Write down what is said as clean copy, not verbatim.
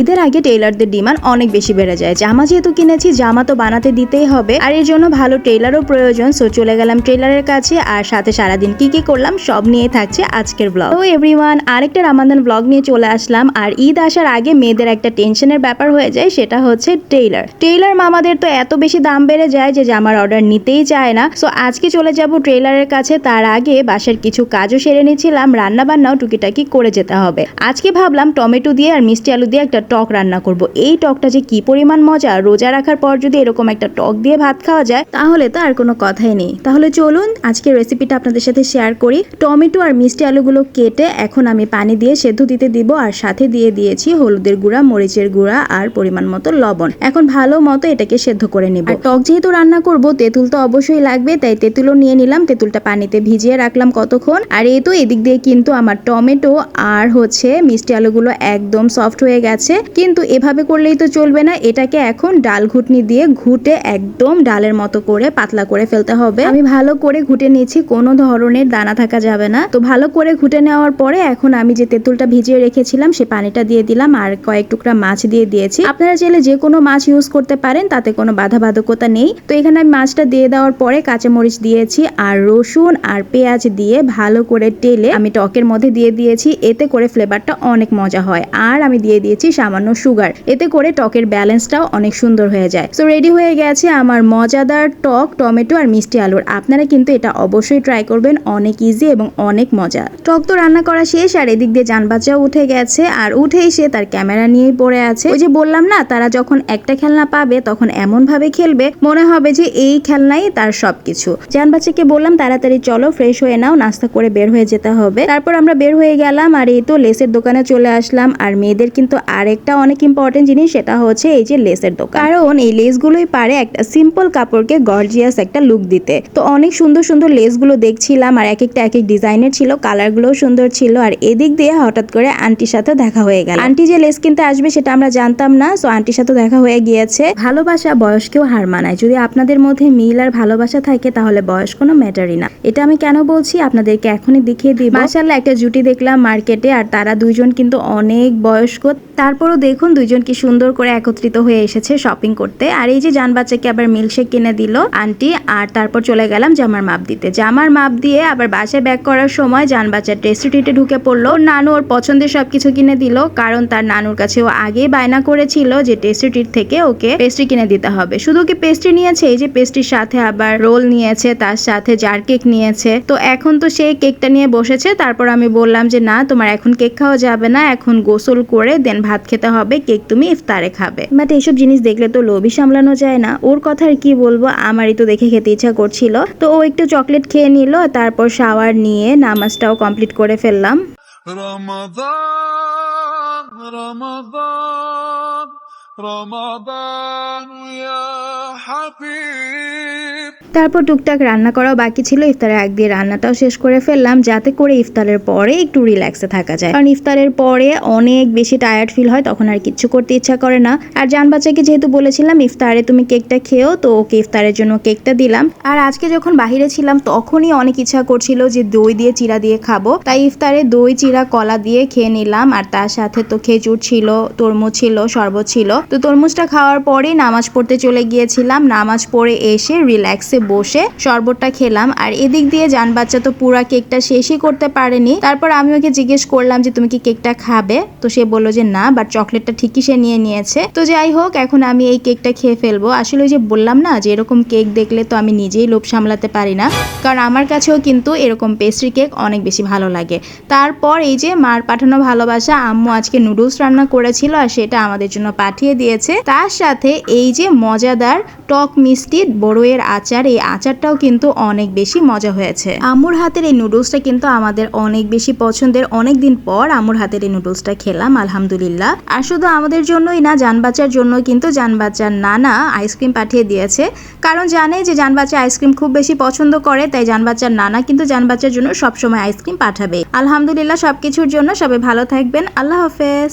ঈদের আগে টেইলারদের ডিমান্ড অনেক বেশি বেড়ে যায়। জামা যেহেতু কিনেছি, জামা তো বানাতে দিতেই হবে, আর এর জন্য ভালো টেইলারও প্রয়োজন। সো চলে গেলাম টেইলারের কাছে, আর সাথে সারাদিন কি করলাম সব নিয়ে থাকছে আজকের ব্লগ। তো এভরিওয়ান, আরেকটা রামাদান ব্লগ নিয়ে চলে আসলাম। আর ঈদ আসার আগে মেয়েদের একটা টেনশনের ব্যাপার হয়ে যায়, সেটা হচ্ছে টেইলার মামাদের তো এত বেশি দাম বেড়ে যায় যে জামার অর্ডার নিতেই চায় না। সো আজকে চলে যাব টেইলারের কাছে। তার আগে বাসার কিছু কাজও সেরে নিয়েছিলাম, রান্না বান্নাও টুকিটাকি করে যেতে হবে। আজকে ভাবলাম টমেটো দিয়ে আর মিষ্টি আলু দিয়ে একটা টক রান্না করব। এই টকটা যে কি পরিমাণ মজা, রোজা রাখার পর যদি এরকম একটা টক দিয়ে ভাত খাওয়া যায় তাহলে তো আর কোনো কথাই নেই। তাহলে চলুন আজকের রেসিপিটা আপনাদের সাথে শেয়ার করি। টমেটো আর মিষ্টি আলুগুলো কেটে এখন আমি পানি দিয়ে সেদ্ধ দিতে দিব, আর সাথে দিয়ে দিয়েছি হলুদের গুঁড়া, মরিচের গুঁড়া আর পরিমাণ মতো লবণ। এখন ভালো মতো এটাকে সেদ্ধ করে নেব। আর টক যেহেতু রান্না করব, তেঁতুল তো অবশ্যই লাগবে, তাই তেঁতুলও নিয়ে নিলাম। তেঁতুলটা পানিতে ভিজিয়ে রাখলাম কতক্ষণ। আর এই তো এদিক দিয়ে কিন্তু আমার টমেটো আর হচ্ছে মিষ্টি আলুগুলো একদম সফট হয়ে গেছে। কিন্তু এভাবে করলেই তো চলবে না, এটাকে এখন ডাল ঘুটনি দিয়ে ঘুটে একদম ডালের মতো করে পাতলা করে ফেলতে হবে। আমি ভালো করে ঘুটে নিয়েছি, কোনো ধরনের দানা থাকা যাবে না। তো ভালো করে ঘুটে নেওয়ার পরে এখন আমি যে তেঁতুলটা ভিজিয়ে রেখেছিলাম সে পানিটা দিয়ে দিলাম, আর কয়েক টুকরা মাছ দিয়ে দিয়েছি। আপনারা চাইলে যে কোনো মাছ ইউজ করতে পারেন, তাতে কোনো বাধকতা নেই। তো এখানে আমি মাছটা দিয়ে দেওয়ার পরে কাঁচামরিচ দিয়েছি আর রসুন আর পেঁয়াজ দিয়ে ভালো করে টেলে আমি টকের মধ্যে দিয়ে দিয়েছি। এতে করে ফ্লেভারটা অনেক মজা হয়। আর আমি দিয়ে দিয়েছি সামান্য সুগার, এতে করে টকের ব্যালেন্সটাও অনেক সুন্দর হয়ে যায়। সো রেডি হয়ে গেছে আমার মজাদার টক টমেটো আর মিষ্টি আলুর। আপনারা কিন্তু এটা অবশ্যই ট্রাই করবেন, অনেক ইজি এবং অনেক মজা। টক তো রান্না করা শেষ, আর এদিক দিয়ে জান বাচ্চাও উঠে গেছে, আর উঠেই সে তার ক্যামেরা নিয়েই পড়ে আছে। ওই যে বললাম না, তারা যখন একটা খেলনা পাবে তখন এমন ভাবে খেলবে মনে হবে যে এই খেলনাই তার সবকিছু। জান বাচ্চাকে বললাম তাড়াতাড়ি চলো, ফ্রেশ হয়ে নাও, নাস্তা করে বের হয়ে যেতে হবে। তারপর আমরা বের হয়ে গেলাম, আর এই তো লেসের দোকানে চলে আসলাম। আর মেয়েদের কিন্তু আরেকটা অনেক ইম্পর্টেন্ট জিনিস, সেটা হচ্ছে এই যে লেসের দোকান। কারণ এই লেসগুলোই পারে একটা সিম্পল কাপড়কে গর্জিয়াস একটা লুক দিতে। তো অনেক সুন্দর সুন্দর লেসগুলো দেখছিলাম, আর এক একটা এক এক ডিজাইনের ছিল, কালারগুলোও সুন্দর ছিল। আর এদিক দিয়ে হঠাৎ করে আন্টির সাথে দেখা হয়ে গেল। আন্টি যে লেস কিনতে আসবে সেটা আমরা জানতাম না। সো আন্টির সাথে দেখা হয়ে গিয়েছে। ভালোবাসা বয়সকেও হার মানায়। যদি আপনাদের মধ্যে মিল আর ভালোবাসা থাকে তাহলে বয়স কোনো ম্যাটারই না। এটা আমি কেন বলছি আপনাদেরকে এখনই দেখিয়ে দিব। মাশাআল্লাহ একটা জুটি দেখলাম মার্কেটে, আর তারা দুইজন কিন্তু অনেক বয়স্ক। তারপরও দেখুন দুইজন কি সুন্দর করে একত্রিত হয়ে এসেছে শপিং করতে। আর এই যে জান বাচ্চাকে আবার মিল্কশেক কিনে দিল আন্টি, আর তারপর চলে গেলাম জামার মাপ দিতে। জামার মাপ দিয়ে আবার বাসায় ব্যাক করার সময় জান বাচ্চার টেস্টি ট্রিটে ঢুকে পড়লো। নানু ওর পছন্দের সবকিছু কিনে দিল, কারণ তার নানুর কাছে ও আগেই বায়না করেছিল যে টেস্টি ট্রিট থেকে ওকে পেস্ট্রি কিনে দিতে হবে। শুধু কি পেস্ট্রি নিয়েছে, এই যে পেস্ট্রির সাথে আবার রোল নিয়েছে, তার সাথে জার কেক নিয়েছে। তো এখন তো সেই কেকটা নিয়ে বসেছে। তারপর আমি বললাম যে না, তোমার এখন কেক খাওয়া যাবে না, এখন গোসল করে দেন ভাত খেতে হবে, কেক তুমি ইফতারে খাবে। বাট এইসব জিনিস দেখলে তো লোভই সামলানো যায় না। ওর কথা আর কি বলবো, আমারই তো দেখে খেতে ইচ্ছা করছিল। তো ও একটু চকলেট খেয়ে নিল, তারপর শাওয়ার নিয়ে নামাজটাও কমপ্লিট করে ফেললাম। رمضان رمضان رمضان يا حبيب। তারপর টুকটাক রান্না করাও বাকি ছিল। ইফতারের আগ দিয়ে রান্নাটাও শেষ করে ফেললাম, যাতে করে ইফতারের পরে একটু রিল্যাক্সে থাকা যায়। কারণ ইফতারের পরে অনেক বেশি টায়ার্ড ফিল হয়, তখন আর কিচ্ছু করতে ইচ্ছা করে না। আর জান বাচ্চাকে যেহেতু বলেছিলাম ইফতারে তুমি কেকটা খেও, তো ওকে ইফতারের জন্য কেকটা দিলাম। আর আজকে যখন বাহিরে ছিলাম তখনই অনেক ইচ্ছা করছিল যে দই দিয়ে চিড়া দিয়ে খাবো, তাই ইফতারে দই চিড়া কলা দিয়ে খেয়ে নিলাম। আর তার সাথে তো খেজুর ছিল, তরমুজ ছিল, শরবত ছিল। তো তরমুজটা খাওয়ার পরেই নামাজ পড়তে চলে গিয়েছিলাম। নামাজ পড়ে এসে রিল্যাক্সে বসে শরবতটা খেলাম। আর এদিক দিয়ে জান বাচ্চা তো পুরা কেকটা শেষই করতে পারেনি। তারপর আমি ওকে জিজ্ঞেস করলাম যে তুমি কি কেকটা খাবে, তো সে বললো যে না, বাট চকলেটটা ঠিকই সে নিয়ে নিয়েছে। তো যাই হোক, এখন আমি এই কেকটা খেয়ে ফেলবো। আসলে ওই যে বললাম না যে এরকম কেক দেখলে তো আমি নিজেই লোভ সামলাতে পারি না, কারণ আমার কাছেও কিন্তু এরকম পেস্ট্রি কেক অনেক বেশি ভালো লাগে। তারপর এই যে মার পাঠানো ভালোবাসা, আম্মু আজকে নুডলস রান্না করেছিল আর সেটা আমাদের জন্য পাঠিয়ে দিয়েছে। তার সাথে এই যে মজাদার টক মিষ্টি বড়ইয়ের আচার, এই আচারটাও কিন্তু অনেক বেশি মজা হয়েছে। আম্মুর হাতের এই নুডলসটা কিন্তু আমাদের অনেক বেশি পছন্দের। অনেক দিন পর আম্মুর হাতের এই নুডলসটা খেলাম, আলহামদুলিল্লাহ। আর শুধু আমাদের জন্যই না, জান বাচ্চার জন্য কিন্তু জান বাচ্চার নানা আইসক্রিম পাঠিয়ে দিয়েছে। কারণ জানে যে জান বাচ্চা আইসক্রিম খুব বেশি পছন্দ করে, তাই জান বাচ্চার নানা কিন্তু জান বাচ্চার জন্য সবসময় আইসক্রিম পাঠাবে। আলহামদুলিল্লাহ সবকিছুর জন্য। সবাই ভালো থাকবেন, আল্লাহ হাফেজ।